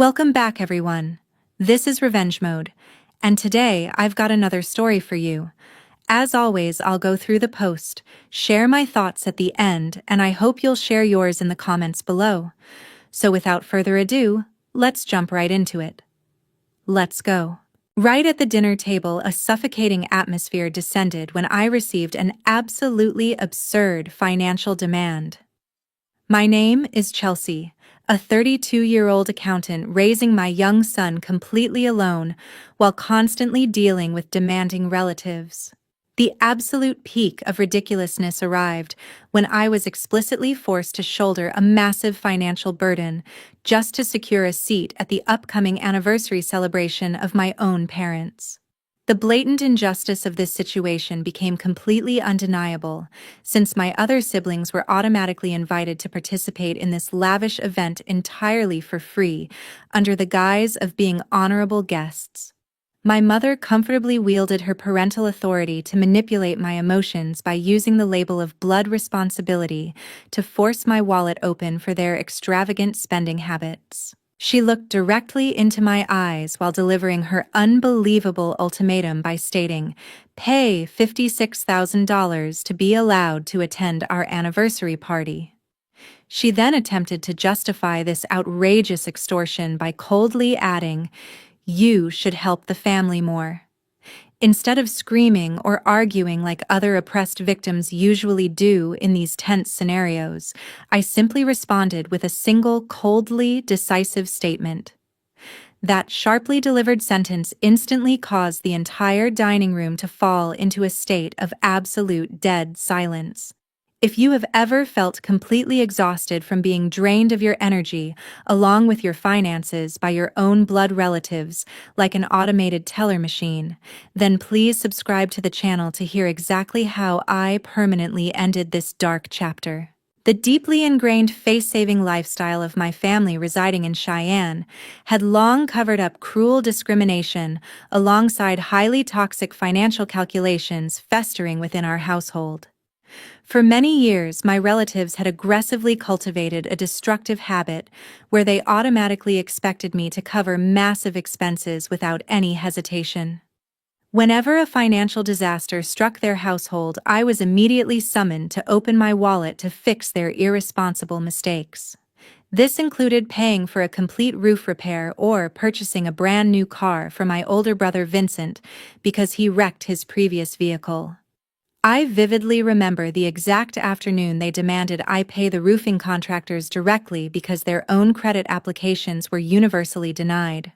Welcome back, everyone. This is Revenge Mode, and today I've got another story for you. As always, I'll go through the post, share my thoughts at the end, and I hope you'll share yours in the comments below. So without further ado, let's jump right into it. Let's go. Right at the dinner table, a suffocating atmosphere descended when I received an absolutely absurd financial demand. My name is Chelsea, a 32-year-old accountant raising my young son completely alone while constantly dealing with demanding relatives. The absolute peak of ridiculousness arrived when I was explicitly forced to shoulder a massive financial burden just to secure a seat at the upcoming anniversary celebration of my own parents. The blatant injustice of this situation became completely undeniable, since my other siblings were automatically invited to participate in this lavish event entirely for free, under the guise of being honorable guests. My mother comfortably wielded her parental authority to manipulate my emotions by using the label of blood responsibility to force my wallet open for their extravagant spending habits. She looked directly into my eyes while delivering her unbelievable ultimatum by stating, "Pay $56,000 to be allowed to attend our anniversary party." She then attempted to justify this outrageous extortion by coldly adding, "You should help the family more." Instead of screaming or arguing like other oppressed victims usually do in these tense scenarios, I simply responded with a single coldly decisive statement. That sharply delivered sentence instantly caused the entire dining room to fall into a state of absolute dead silence. If you have ever felt completely exhausted from being drained of your energy, along with your finances, by your own blood relatives, like an automated teller machine, then please subscribe to the channel to hear exactly how I permanently ended this dark chapter. The deeply ingrained face-saving lifestyle of my family residing in Cheyenne had long covered up cruel discrimination alongside highly toxic financial calculations festering within our household. For many years, my relatives had aggressively cultivated a destructive habit where they automatically expected me to cover massive expenses without any hesitation. Whenever a financial disaster struck their household, I was immediately summoned to open my wallet to fix their irresponsible mistakes. This included paying for a complete roof repair or purchasing a brand new car for my older brother Vincent because he wrecked his previous vehicle. I vividly remember the exact afternoon they demanded I pay the roofing contractors directly because their own credit applications were universally denied.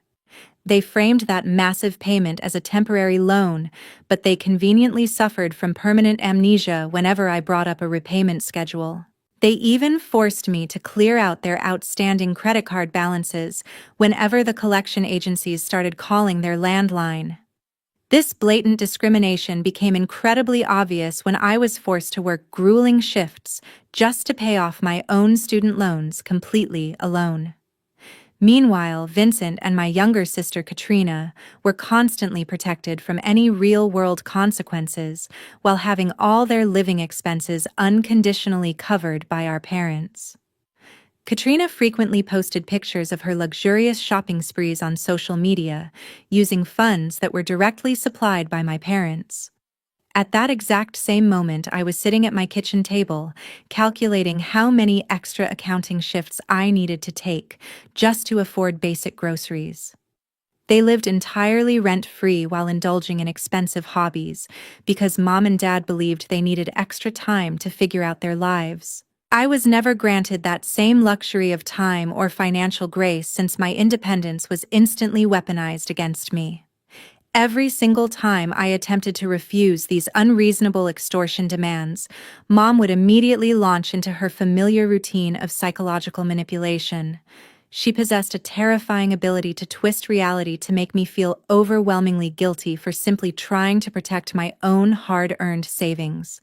They framed that massive payment as a temporary loan, but they conveniently suffered from permanent amnesia whenever I brought up a repayment schedule. They even forced me to clear out their outstanding credit card balances whenever the collection agencies started calling their landline. This blatant discrimination became incredibly obvious when I was forced to work grueling shifts just to pay off my own student loans completely alone. Meanwhile, Vincent and my younger sister Katrina were constantly protected from any real-world consequences while having all their living expenses unconditionally covered by our parents. Katrina frequently posted pictures of her luxurious shopping sprees on social media, using funds that were directly supplied by my parents. At that exact same moment, I was sitting at my kitchen table, calculating how many extra accounting shifts I needed to take just to afford basic groceries. They lived entirely rent-free while indulging in expensive hobbies, because Mom and Dad believed they needed extra time to figure out their lives. I was never granted that same luxury of time or financial grace since my independence was instantly weaponized against me. Every single time I attempted to refuse these unreasonable extortion demands, Mom would immediately launch into her familiar routine of psychological manipulation. She possessed a terrifying ability to twist reality to make me feel overwhelmingly guilty for simply trying to protect my own hard-earned savings.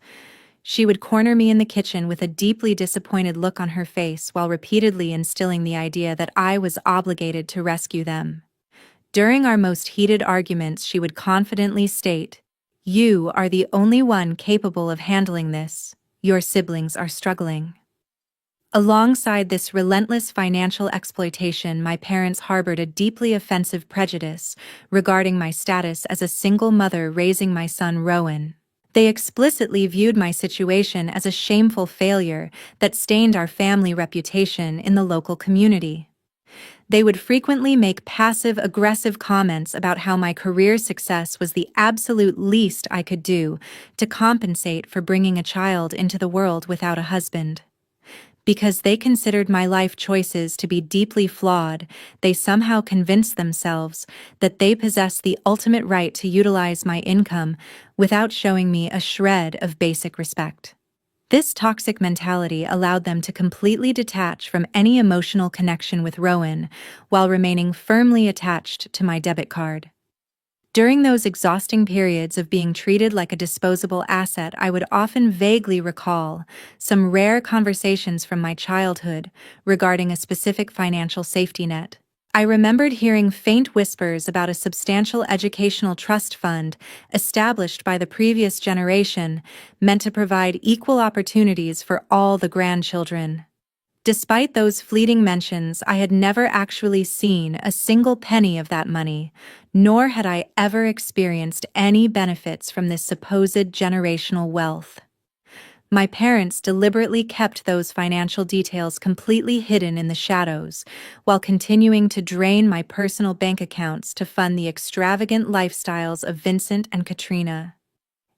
She would corner me in the kitchen with a deeply disappointed look on her face while repeatedly instilling the idea that I was obligated to rescue them. During our most heated arguments, she would confidently state, "You are the only one capable of handling this. Your siblings are struggling." Alongside this relentless financial exploitation, my parents harbored a deeply offensive prejudice regarding my status as a single mother raising my son Rowan. They explicitly viewed my situation as a shameful failure that stained our family reputation in the local community. They would frequently make passive-aggressive comments about how my career success was the absolute least I could do to compensate for bringing a child into the world without a husband. Because they considered my life choices to be deeply flawed, they somehow convinced themselves that they possessed the ultimate right to utilize my income without showing me a shred of basic respect. This toxic mentality allowed them to completely detach from any emotional connection with Rowan while remaining firmly attached to my debit card. During those exhausting periods of being treated like a disposable asset, I would often vaguely recall some rare conversations from my childhood regarding a specific financial safety net. I remembered hearing faint whispers about a substantial educational trust fund established by the previous generation meant to provide equal opportunities for all the grandchildren. Despite those fleeting mentions, I had never actually seen a single penny of that money, nor had I ever experienced any benefits from this supposed generational wealth. My parents deliberately kept those financial details completely hidden in the shadows, while continuing to drain my personal bank accounts to fund the extravagant lifestyles of Vincent and Katrina.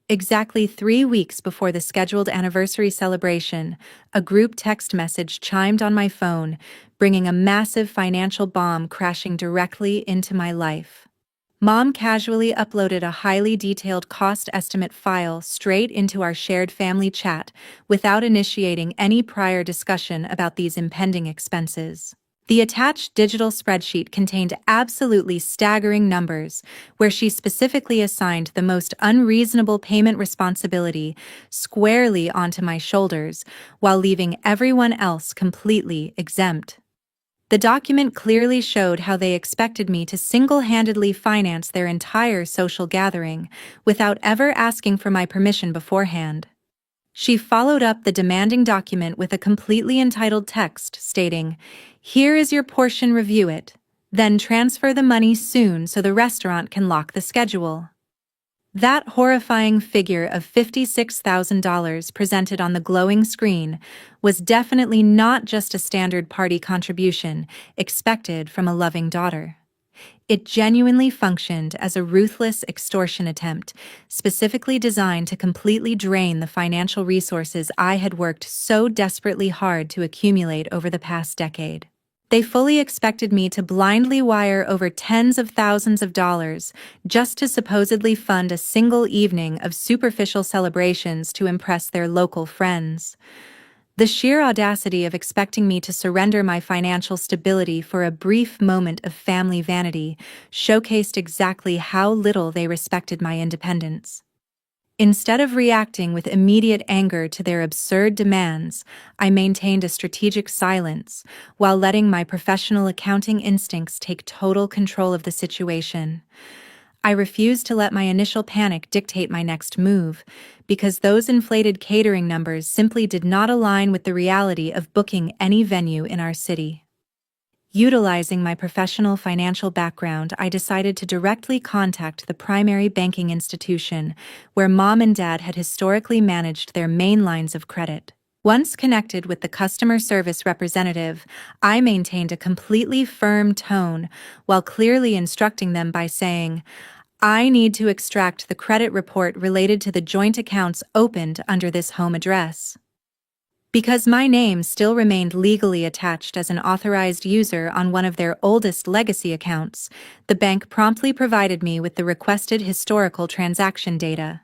Exactly 3 weeks before the scheduled anniversary celebration, a group text message chimed on my phone, bringing a massive financial bomb crashing directly into my life. Mom casually uploaded a highly detailed cost estimate file straight into our shared family chat without initiating any prior discussion about these impending expenses. The attached digital spreadsheet contained absolutely staggering numbers, where she specifically assigned the most unreasonable payment responsibility squarely onto my shoulders, while leaving everyone else completely exempt. The document clearly showed how they expected me to single-handedly finance their entire social gathering, without ever asking for my permission beforehand. She followed up the demanding document with a completely entitled text stating, "Here is your portion, review it. Then transfer the money soon so the restaurant can lock the schedule." That horrifying figure of $56,000 presented on the glowing screen was definitely not just a standard party contribution expected from a loving daughter. It genuinely functioned as a ruthless extortion attempt, specifically designed to completely drain the financial resources I had worked so desperately hard to accumulate over the past decade. They fully expected me to blindly wire over tens of thousands of dollars just to supposedly fund a single evening of superficial celebrations to impress their local friends. The sheer audacity of expecting me to surrender my financial stability for a brief moment of family vanity showcased exactly how little they respected my independence. Instead of reacting with immediate anger to their absurd demands, I maintained a strategic silence while letting my professional accounting instincts take total control of the situation. I refused to let my initial panic dictate my next move, because those inflated catering numbers simply did not align with the reality of booking any venue in our city. Utilizing my professional financial background, I decided to directly contact the primary banking institution where Mom and Dad had historically managed their main lines of credit. Once connected with the customer service representative, I maintained a completely firm tone while clearly instructing them by saying, "I need to extract the credit report related to the joint accounts opened under this home address." Because my name still remained legally attached as an authorized user on one of their oldest legacy accounts, the bank promptly provided me with the requested historical transaction data.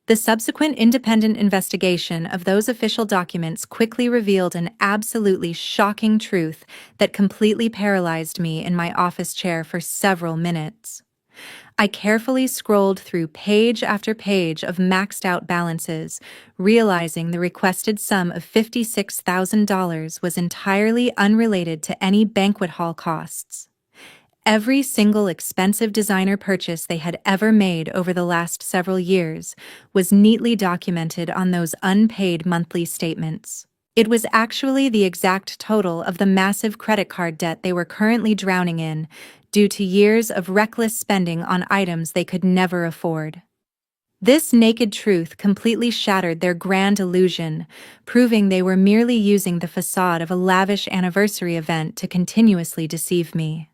The subsequent independent investigation of those official documents quickly revealed an absolutely shocking truth that completely paralyzed me in my office chair for several minutes. I carefully scrolled through page after page of maxed-out balances, realizing the requested sum of $56,000 was entirely unrelated to any banquet hall costs. Every single expensive designer purchase they had ever made over the last several years was neatly documented on those unpaid monthly statements. It was actually the exact total of the massive credit card debt they were currently drowning in, due to years of reckless spending on items they could never afford. This naked truth completely shattered their grand illusion, proving they were merely using the facade of a lavish anniversary event to continuously deceive me.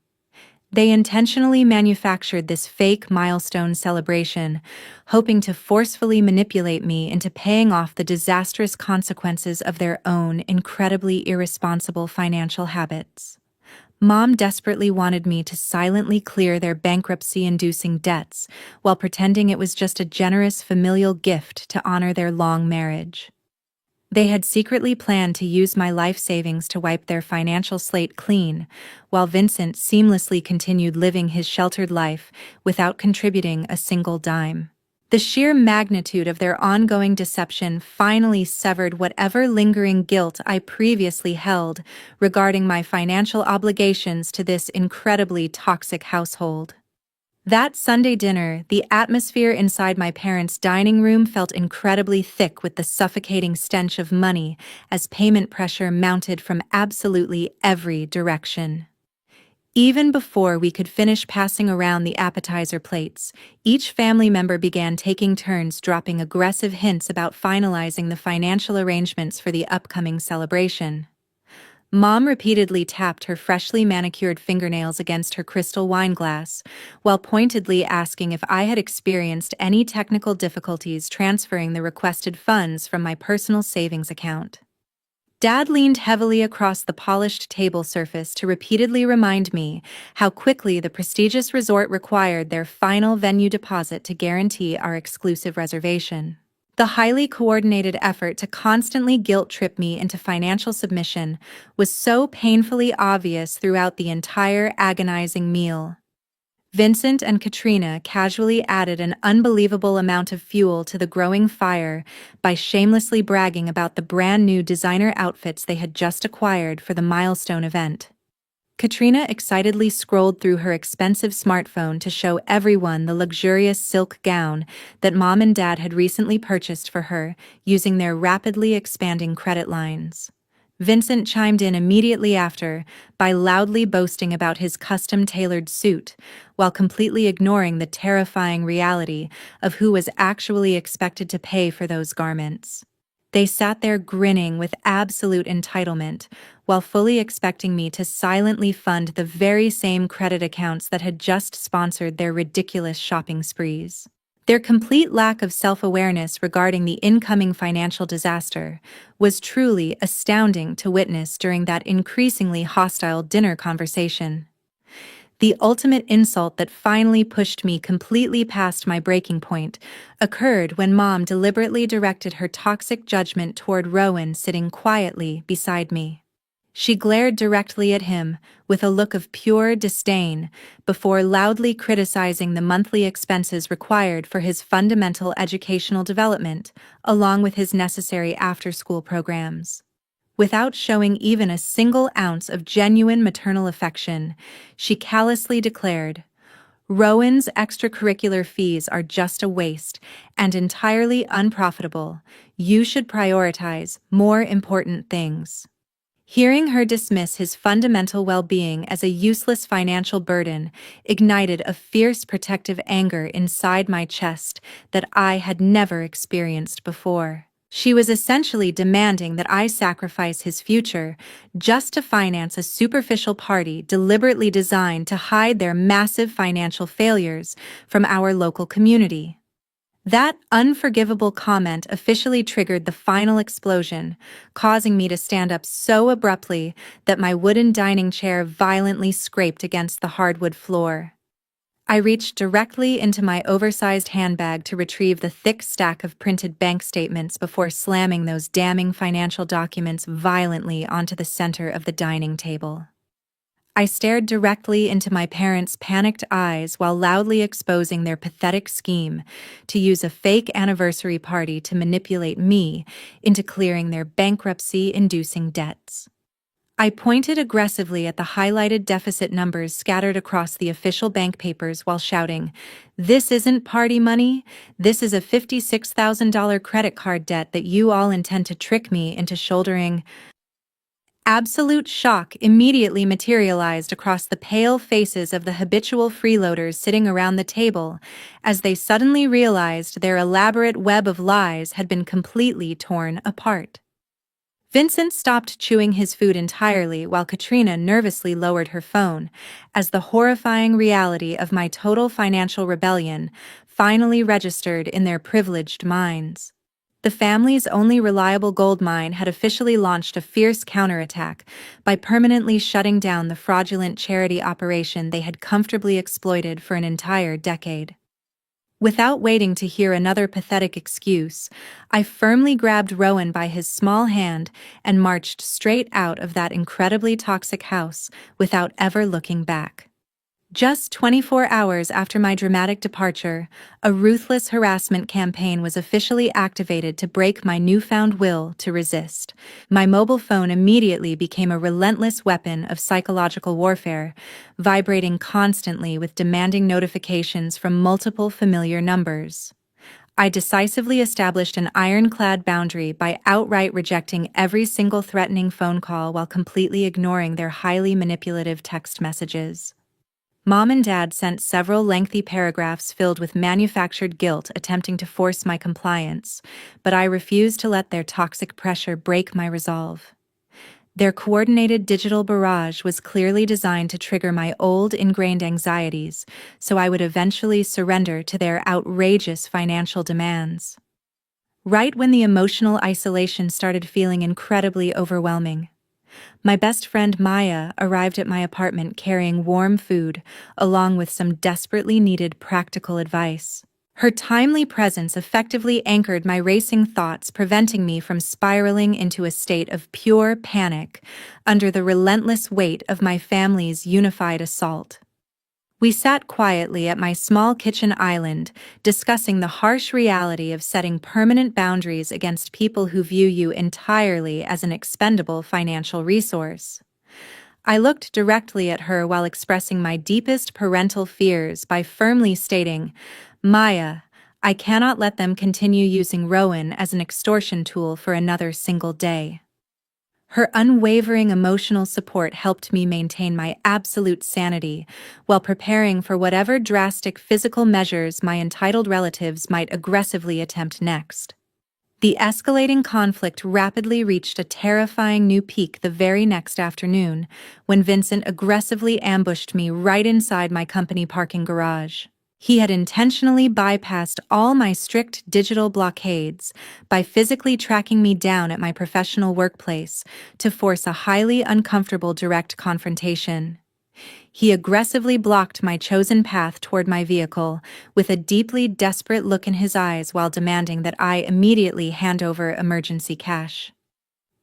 They intentionally manufactured this fake milestone celebration, hoping to forcefully manipulate me into paying off the disastrous consequences of their own incredibly irresponsible financial habits. Mom desperately wanted me to silently clear their bankruptcy-inducing debts, while pretending it was just a generous familial gift to honor their long marriage. They had secretly planned to use my life savings to wipe their financial slate clean, while Vincent seamlessly continued living his sheltered life without contributing a single dime. The sheer magnitude of their ongoing deception finally severed whatever lingering guilt I previously held regarding my financial obligations to this incredibly toxic household. That Sunday dinner, the atmosphere inside my parents' dining room felt incredibly thick with the suffocating stench of money as payment pressure mounted from absolutely every direction. Even before we could finish passing around the appetizer plates, each family member began taking turns dropping aggressive hints about finalizing the financial arrangements for the upcoming celebration. Mom repeatedly tapped her freshly manicured fingernails against her crystal wine glass, while pointedly asking if I had experienced any technical difficulties transferring the requested funds from my personal savings account. Dad leaned heavily across the polished table surface to repeatedly remind me how quickly the prestigious resort required their final venue deposit to guarantee our exclusive reservation. The highly coordinated effort to constantly guilt-trip me into financial submission was so painfully obvious throughout the entire agonizing meal. Vincent and Katrina casually added an unbelievable amount of fuel to the growing fire by shamelessly bragging about the brand new designer outfits they had just acquired for the milestone event. Katrina excitedly scrolled through her expensive smartphone to show everyone the luxurious silk gown that Mom and Dad had recently purchased for her, using their rapidly expanding credit lines. Vincent chimed in immediately after by loudly boasting about his custom-tailored suit, while completely ignoring the terrifying reality of who was actually expected to pay for those garments. They sat there grinning with absolute entitlement, while fully expecting me to silently fund the very same credit accounts that had just sponsored their ridiculous shopping sprees. Their complete lack of self-awareness regarding the incoming financial disaster was truly astounding to witness during that increasingly hostile dinner conversation. The ultimate insult that finally pushed me completely past my breaking point occurred when Mom deliberately directed her toxic judgment toward Rowan sitting quietly beside me. She glared directly at him with a look of pure disdain before loudly criticizing the monthly expenses required for his fundamental educational development, along with his necessary after-school programs. Without showing even a single ounce of genuine maternal affection, she callously declared, "Rowan's extracurricular fees are just a waste and entirely unprofitable. You should prioritize more important things." Hearing her dismiss his fundamental well-being as a useless financial burden ignited a fierce protective anger inside my chest that I had never experienced before. She was essentially demanding that I sacrifice his future just to finance a superficial party deliberately designed to hide their massive financial failures from our local community. That unforgivable comment officially triggered the final explosion, causing me to stand up so abruptly that my wooden dining chair violently scraped against the hardwood floor. I reached directly into my oversized handbag to retrieve the thick stack of printed bank statements before slamming those damning financial documents violently onto the center of the dining table. I stared directly into my parents' panicked eyes while loudly exposing their pathetic scheme to use a fake anniversary party to manipulate me into clearing their bankruptcy-inducing debts. I pointed aggressively at the highlighted deficit numbers scattered across the official bank papers while shouting, "This isn't party money. This is a $56,000 credit card debt that you all intend to trick me into shouldering." Absolute shock immediately materialized across the pale faces of the habitual freeloaders sitting around the table as they suddenly realized their elaborate web of lies had been completely torn apart. Vincent stopped chewing his food entirely while Katrina nervously lowered her phone, as the horrifying reality of my total financial rebellion finally registered in their privileged minds. The family's only reliable gold mine had officially launched a fierce counterattack by permanently shutting down the fraudulent charity operation they had comfortably exploited for an entire decade. Without waiting to hear another pathetic excuse, I firmly grabbed Rowan by his small hand and marched straight out of that incredibly toxic house without ever looking back. Just 24 hours after my dramatic departure, a ruthless harassment campaign was officially activated to break my newfound will to resist. My mobile phone immediately became a relentless weapon of psychological warfare, vibrating constantly with demanding notifications from multiple familiar numbers. I decisively established an ironclad boundary by outright rejecting every single threatening phone call while completely ignoring their highly manipulative text messages. Mom and Dad sent several lengthy paragraphs filled with manufactured guilt attempting to force my compliance, but I refused to let their toxic pressure break my resolve. Their coordinated digital barrage was clearly designed to trigger my old ingrained anxieties, so I would eventually surrender to their outrageous financial demands. Right when the emotional isolation started feeling incredibly overwhelming, my best friend Maya arrived at my apartment carrying warm food, along with some desperately needed practical advice. Her timely presence effectively anchored my racing thoughts, preventing me from spiraling into a state of pure panic under the relentless weight of my family's unified assault. We sat quietly at my small kitchen island, discussing the harsh reality of setting permanent boundaries against people who view you entirely as an expendable financial resource. I looked directly at her while expressing my deepest parental fears by firmly stating, "Maya, I cannot let them continue using Rowan as an extortion tool for another single day." Her unwavering emotional support helped me maintain my absolute sanity while preparing for whatever drastic physical measures my entitled relatives might aggressively attempt next. The escalating conflict rapidly reached a terrifying new peak the very next afternoon, when Vincent aggressively ambushed me right inside my company parking garage. He had intentionally bypassed all my strict digital blockades by physically tracking me down at my professional workplace to force a highly uncomfortable direct confrontation. He aggressively blocked my chosen path toward my vehicle, with a deeply desperate look in his eyes while demanding that I immediately hand over emergency cash.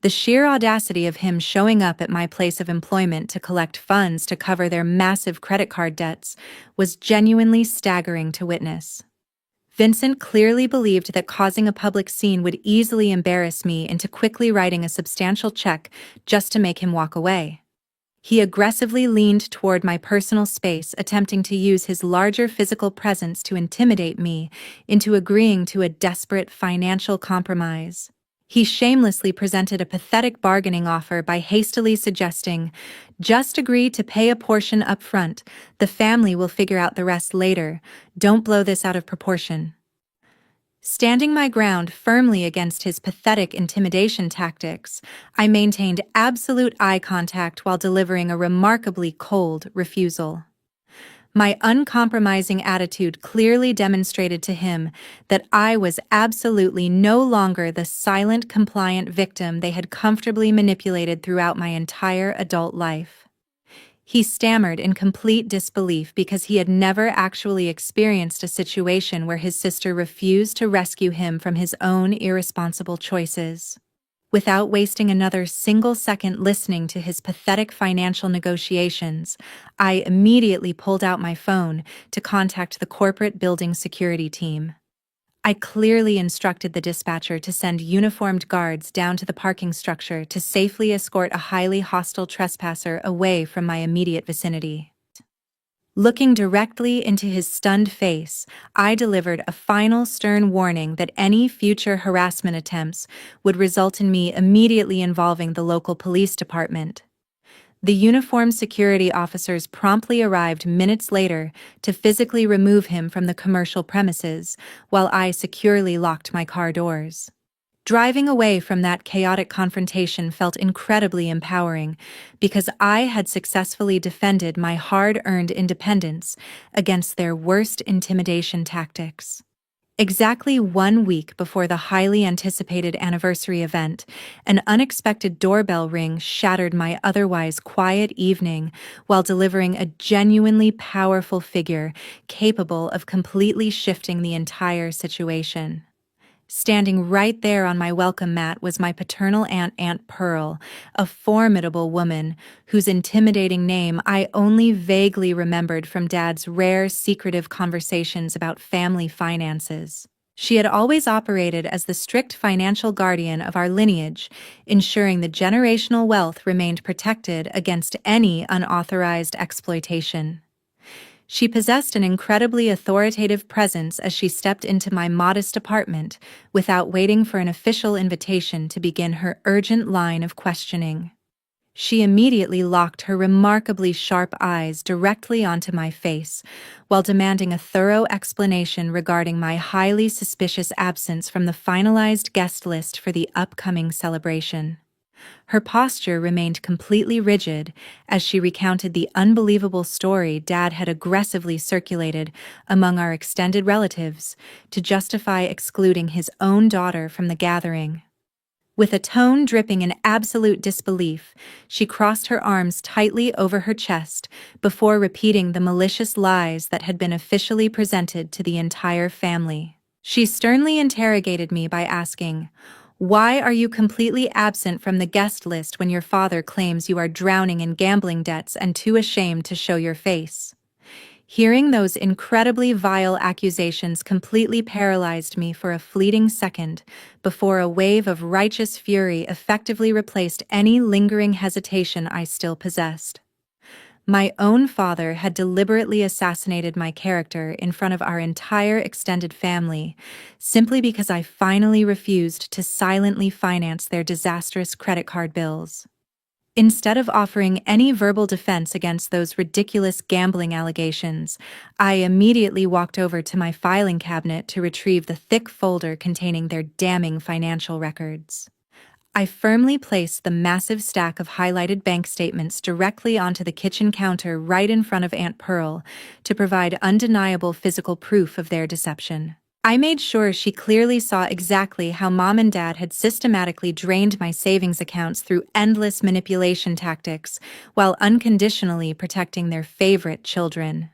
The sheer audacity of him showing up at my place of employment to collect funds to cover their massive credit card debts was genuinely staggering to witness. Vincent clearly believed that causing a public scene would easily embarrass me into quickly writing a substantial check just to make him walk away. He aggressively leaned toward my personal space, attempting to use his larger physical presence to intimidate me into agreeing to a desperate financial compromise. He shamelessly presented a pathetic bargaining offer by hastily suggesting, "Just agree to pay a portion up front. The family will figure out the rest later. Don't blow this out of proportion." Standing my ground firmly against his pathetic intimidation tactics, I maintained absolute eye contact while delivering a remarkably cold refusal. My uncompromising attitude clearly demonstrated to him that I was absolutely no longer the silent, compliant victim they had comfortably manipulated throughout my entire adult life. He stammered in complete disbelief because he had never actually experienced a situation where his sister refused to rescue him from his own irresponsible choices. Without wasting another single second listening to his pathetic financial negotiations, I immediately pulled out my phone to contact the corporate building security team. I clearly instructed the dispatcher to send uniformed guards down to the parking structure to safely escort a highly hostile trespasser away from my immediate vicinity. Looking directly into his stunned face, I delivered a final stern warning that any future harassment attempts would result in me immediately involving the local police department. The uniformed security officers promptly arrived minutes later to physically remove him from the commercial premises, while I securely locked my car doors. Driving away from that chaotic confrontation felt incredibly empowering because I had successfully defended my hard-earned independence against their worst intimidation tactics. Exactly 1 week before the highly anticipated anniversary event, an unexpected doorbell ring shattered my otherwise quiet evening while delivering a genuinely powerful figure capable of completely shifting the entire situation. Standing right there on my welcome mat was my paternal aunt, Aunt Pearl, a formidable woman whose intimidating name I only vaguely remembered from Dad's rare, secretive conversations about family finances. She had always operated as the strict financial guardian of our lineage, ensuring the generational wealth remained protected against any unauthorized exploitation. She possessed an incredibly authoritative presence as she stepped into my modest apartment without waiting for an official invitation to begin her urgent line of questioning. She immediately locked her remarkably sharp eyes directly onto my face, while demanding a thorough explanation regarding my highly suspicious absence from the finalized guest list for the upcoming celebration. Her posture remained completely rigid as she recounted the unbelievable story Dad had aggressively circulated among our extended relatives to justify excluding his own daughter from the gathering. With a tone dripping in absolute disbelief, she crossed her arms tightly over her chest before repeating the malicious lies that had been officially presented to the entire family. She sternly interrogated me by asking, "Why are you completely absent from the guest list when your father claims you are drowning in gambling debts and too ashamed to show your face?" Hearing those incredibly vile accusations completely paralyzed me for a fleeting second before a wave of righteous fury effectively replaced any lingering hesitation I still possessed. My own father had deliberately assassinated my character in front of our entire extended family, simply because I finally refused to silently finance their disastrous credit card bills. Instead of offering any verbal defense against those ridiculous gambling allegations, I immediately walked over to my filing cabinet to retrieve the thick folder containing their damning financial records. I firmly placed the massive stack of highlighted bank statements directly onto the kitchen counter right in front of Aunt Pearl to provide undeniable physical proof of their deception. I made sure she clearly saw exactly how Mom and Dad had systematically drained my savings accounts through endless manipulation tactics while unconditionally protecting their favorite children.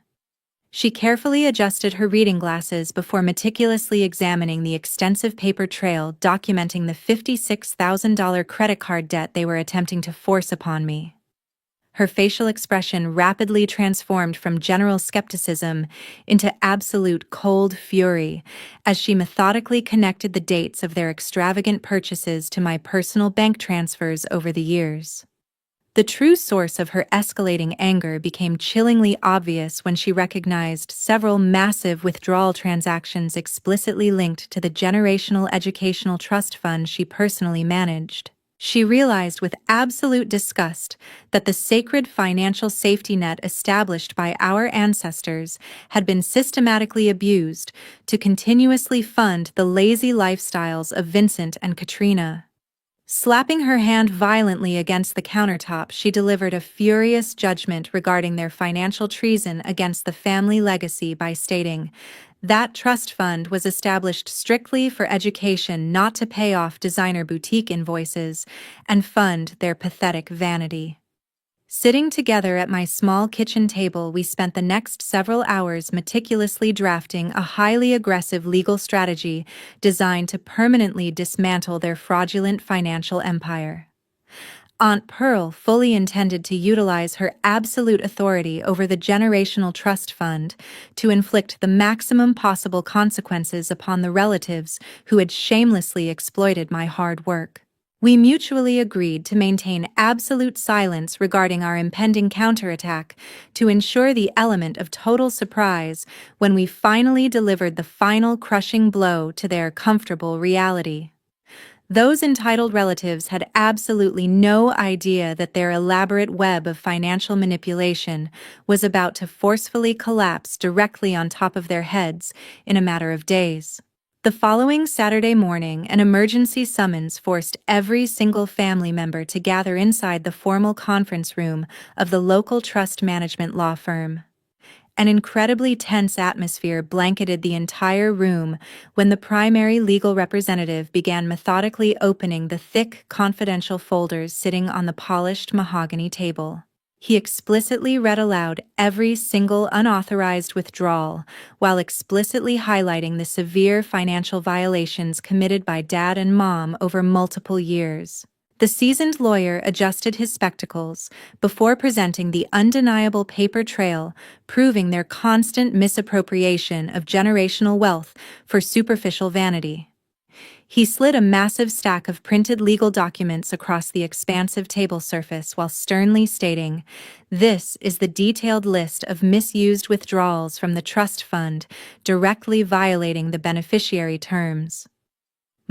She carefully adjusted her reading glasses before meticulously examining the extensive paper trail documenting the $56,000 credit card debt they were attempting to force upon me. Her facial expression rapidly transformed from general skepticism into absolute cold fury as she methodically connected the dates of their extravagant purchases to my personal bank transfers over the years. The true source of her escalating anger became chillingly obvious when she recognized several massive withdrawal transactions explicitly linked to the generational educational trust fund she personally managed. She realized with absolute disgust that the sacred financial safety net established by our ancestors had been systematically abused to continuously fund the lazy lifestyles of Vincent and Katrina. Slapping her hand violently against the countertop, she delivered a furious judgment regarding their financial treason against the family legacy by stating, "That trust fund was established strictly for education, not to pay off designer boutique invoices and fund their pathetic vanity." Sitting together at my small kitchen table, we spent the next several hours meticulously drafting a highly aggressive legal strategy designed to permanently dismantle their fraudulent financial empire. Aunt Pearl fully intended to utilize her absolute authority over the generational trust fund to inflict the maximum possible consequences upon the relatives who had shamelessly exploited my hard work. We mutually agreed to maintain absolute silence regarding our impending counterattack to ensure the element of total surprise when we finally delivered the final crushing blow to their comfortable reality. Those entitled relatives had absolutely no idea that their elaborate web of financial manipulation was about to forcefully collapse directly on top of their heads in a matter of days. The following Saturday morning, an emergency summons forced every single family member to gather inside the formal conference room of the local trust management law firm. An incredibly tense atmosphere blanketed the entire room when the primary legal representative began methodically opening the thick, confidential folders sitting on the polished mahogany table. He explicitly read aloud every single unauthorized withdrawal, while explicitly highlighting the severe financial violations committed by Dad and Mom over multiple years. The seasoned lawyer adjusted his spectacles before presenting the undeniable paper trail proving their constant misappropriation of generational wealth for superficial vanity. He slid a massive stack of printed legal documents across the expansive table surface while sternly stating, "This is the detailed list of misused withdrawals from the trust fund, directly violating the beneficiary terms."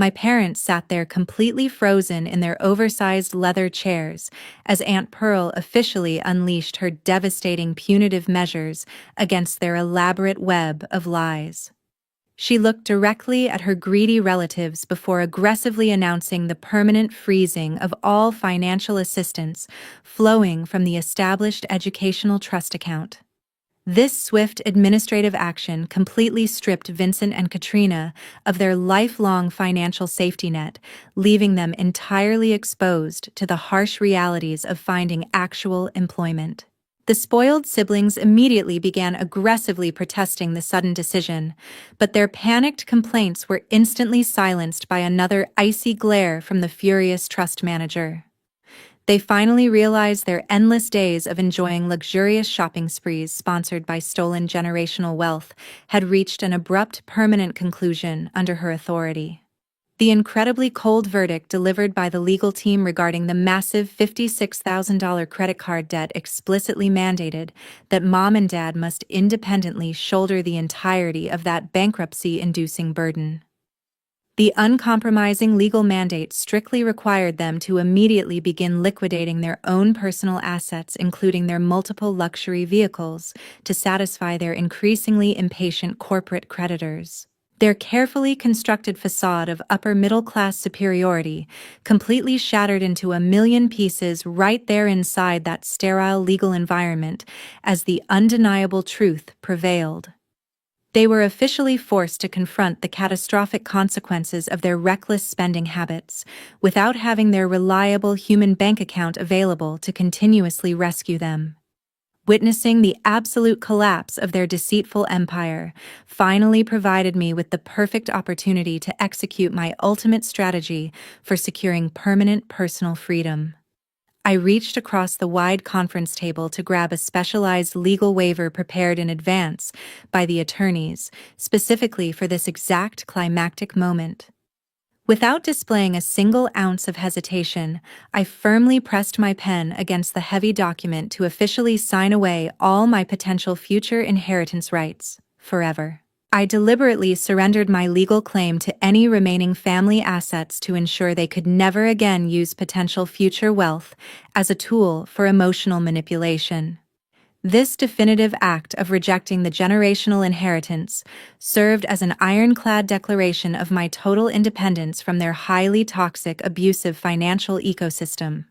My parents sat there completely frozen in their oversized leather chairs as Aunt Pearl officially unleashed her devastating punitive measures against their elaborate web of lies. She looked directly at her greedy relatives before aggressively announcing the permanent freezing of all financial assistance flowing from the established educational trust account. This swift administrative action completely stripped Vincent and Katrina of their lifelong financial safety net, leaving them entirely exposed to the harsh realities of finding actual employment. The spoiled siblings immediately began aggressively protesting the sudden decision, but their panicked complaints were instantly silenced by another icy glare from the furious trust manager. They finally realized their endless days of enjoying luxurious shopping sprees sponsored by stolen generational wealth had reached an abrupt, permanent conclusion under her authority. The incredibly cold verdict delivered by the legal team regarding the massive $56,000 credit card debt explicitly mandated that Mom and Dad must independently shoulder the entirety of that bankruptcy-inducing burden. The uncompromising legal mandate strictly required them to immediately begin liquidating their own personal assets, including their multiple luxury vehicles, to satisfy their increasingly impatient corporate creditors. Their carefully constructed facade of upper-middle-class superiority completely shattered into a million pieces right there inside that sterile legal environment as the undeniable truth prevailed. They were officially forced to confront the catastrophic consequences of their reckless spending habits, without having their reliable human bank account available to continuously rescue them. Witnessing the absolute collapse of their deceitful empire finally provided me with the perfect opportunity to execute my ultimate strategy for securing permanent personal freedom. I reached across the wide conference table to grab a specialized legal waiver prepared in advance by the attorneys, specifically for this exact climactic moment. Without displaying a single ounce of hesitation, I firmly pressed my pen against the heavy document to officially sign away all my potential future inheritance rights, forever. I deliberately surrendered my legal claim to any remaining family assets to ensure they could never again use potential future wealth as a tool for emotional manipulation. This definitive act of rejecting the generational inheritance served as an ironclad declaration of my total independence from their highly toxic, abusive financial ecosystem.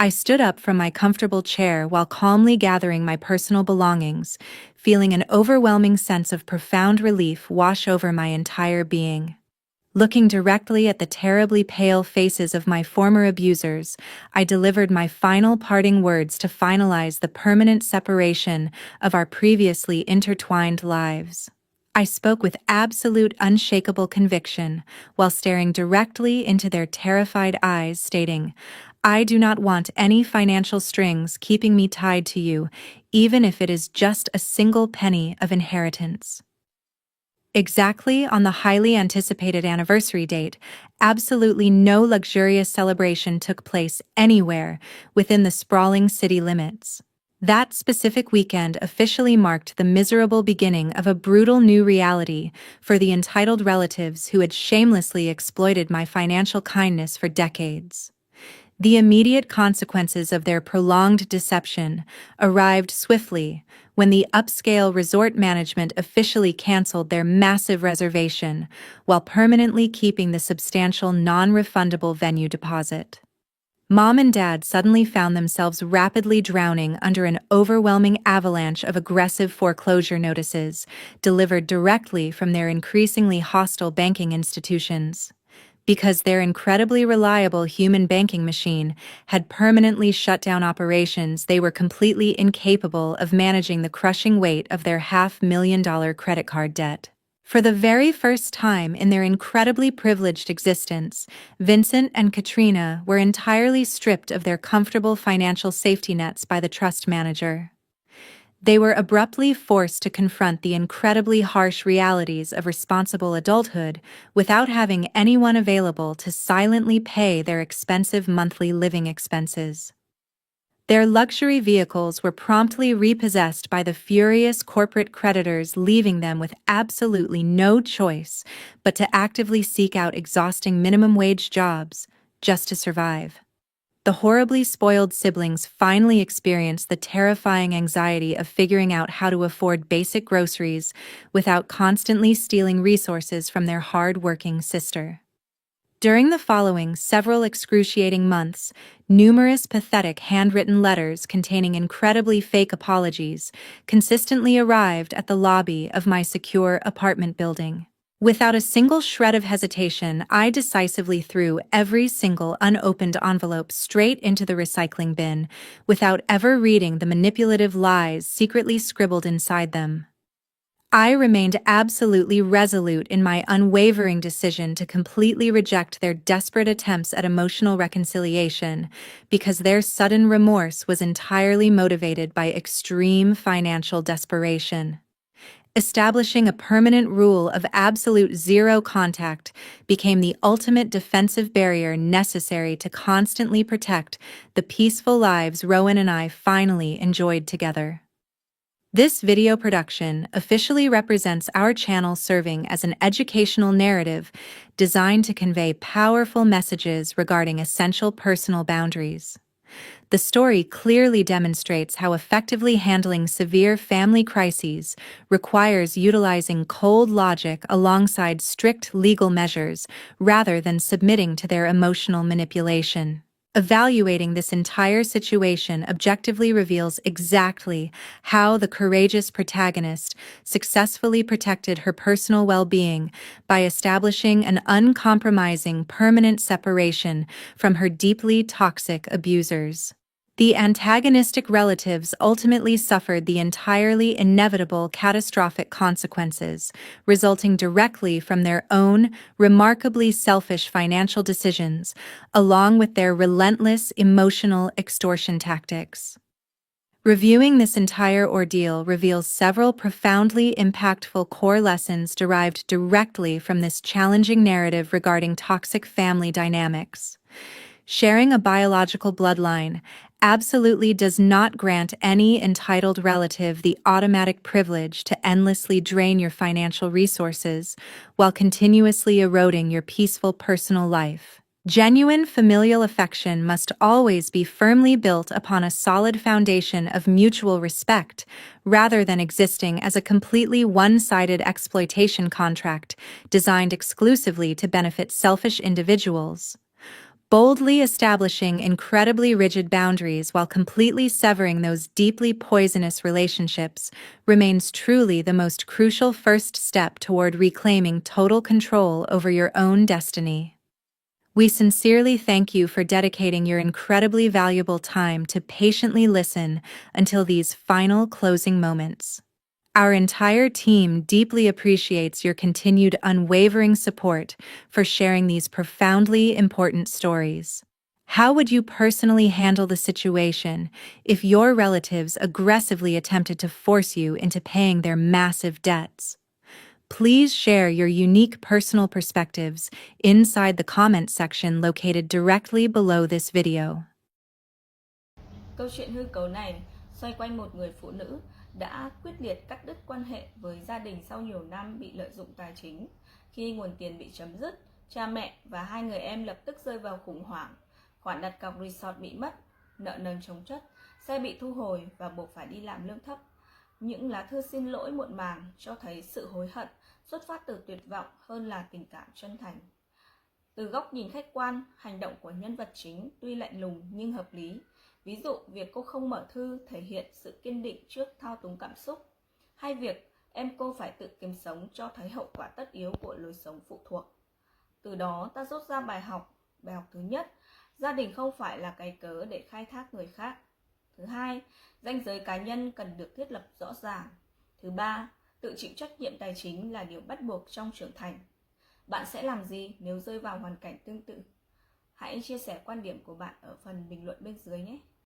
I stood up from my comfortable chair while calmly gathering my personal belongings, feeling an overwhelming sense of profound relief wash over my entire being. Looking directly at the terribly pale faces of my former abusers, I delivered my final parting words to finalize the permanent separation of our previously intertwined lives. I spoke with absolute unshakable conviction while staring directly into their terrified eyes, stating, I do not want any financial strings keeping me tied to you, even if it is just a single penny of inheritance. Exactly on the highly anticipated anniversary date, absolutely no luxurious celebration took place anywhere within the sprawling city limits. That specific weekend officially marked the miserable beginning of a brutal new reality for the entitled relatives who had shamelessly exploited my financial kindness for decades. The immediate consequences of their prolonged deception arrived swiftly when the upscale resort management officially canceled their massive reservation while permanently keeping the substantial non-refundable venue deposit. Mom and Dad suddenly found themselves rapidly drowning under an overwhelming avalanche of aggressive foreclosure notices delivered directly from their increasingly hostile banking institutions. Because their incredibly reliable human banking machine had permanently shut down operations, they were completely incapable of managing the crushing weight of their $500,000 credit card debt. For the very first time in their incredibly privileged existence, Vincent and Katrina were entirely stripped of their comfortable financial safety nets by the trust manager. They were abruptly forced to confront the incredibly harsh realities of responsible adulthood without having anyone available to silently pay their expensive monthly living expenses. Their luxury vehicles were promptly repossessed by the furious corporate creditors, leaving them with absolutely no choice but to actively seek out exhausting minimum wage jobs just to survive. The horribly spoiled siblings finally experienced the terrifying anxiety of figuring out how to afford basic groceries without constantly stealing resources from their hard-working sister. During the following several excruciating months, numerous pathetic handwritten letters containing incredibly fake apologies consistently arrived at the lobby of my secure apartment building. Without a single shred of hesitation, I decisively threw every single unopened envelope straight into the recycling bin, without ever reading the manipulative lies secretly scribbled inside them. I remained absolutely resolute in my unwavering decision to completely reject their desperate attempts at emotional reconciliation, because their sudden remorse was entirely motivated by extreme financial desperation. Establishing a permanent rule of absolute zero contact became the ultimate defensive barrier necessary to constantly protect the peaceful lives Rowan and I finally enjoyed together. This video production officially represents our channel, serving as an educational narrative designed to convey powerful messages regarding essential personal boundaries. The story clearly demonstrates how effectively handling severe family crises requires utilizing cold logic alongside strict legal measures rather than submitting to their emotional manipulation. Evaluating this entire situation objectively reveals exactly how the courageous protagonist successfully protected her personal well-being by establishing an uncompromising permanent separation from her deeply toxic abusers. The antagonistic relatives ultimately suffered the entirely inevitable catastrophic consequences, resulting directly from their own remarkably selfish financial decisions, along with their relentless emotional extortion tactics. Reviewing this entire ordeal reveals several profoundly impactful core lessons derived directly from this challenging narrative regarding toxic family dynamics. Sharing a biological bloodline absolutely does not grant any entitled relative the automatic privilege to endlessly drain your financial resources while continuously eroding your peaceful personal life. Genuine familial affection must always be firmly built upon a solid foundation of mutual respect, rather than existing as a completely one-sided exploitation contract designed exclusively to benefit selfish individuals. Boldly establishing incredibly rigid boundaries while completely severing those deeply poisonous relationships remains truly the most crucial first step toward reclaiming total control over your own destiny. We sincerely thank you for dedicating your incredibly valuable time to patiently listen until these final closing moments. Our entire team deeply appreciates your continued unwavering support for sharing these profoundly important stories. How would you personally handle the situation if your relatives aggressively attempted to force you into paying their massive debts? Please share your unique personal perspectives inside the comment section located directly below this video. Câu chuyện hư cấu này xoay quanh một người phụ nữ đã quyết liệt cắt đứt quan hệ với gia đình sau nhiều năm bị lợi dụng tài chính. Khi nguồn tiền bị chấm dứt, cha mẹ và hai người em lập tức rơi vào khủng hoảng. Khoản đặt cọc resort bị mất, nợ nần chồng chất, xe bị thu hồi và buộc phải đi làm lương thấp. Những lá thư xin lỗi muộn màng cho thấy sự hối hận xuất phát từ tuyệt vọng hơn là tình cảm chân thành. Từ góc nhìn khách quan, hành động của nhân vật chính tuy lạnh lùng nhưng hợp lý. Ví dụ, việc cô không mở thư thể hiện sự kiên định trước thao túng cảm xúc, hay việc em cô phải tự kiếm sống cho thấy hậu quả tất yếu của lối sống phụ thuộc. Từ đó ta rút ra bài học. Bài học thứ nhất, gia đình không phải là cái cớ để khai thác người khác. Thứ hai, ranh giới cá nhân cần được thiết lập rõ ràng. Thứ ba, tự chịu trách nhiệm tài chính là điều bắt buộc trong trưởng thành. Bạn sẽ làm gì nếu rơi vào hoàn cảnh tương tự? Hãy chia sẻ quan điểm của bạn ở phần bình luận bên dưới nhé!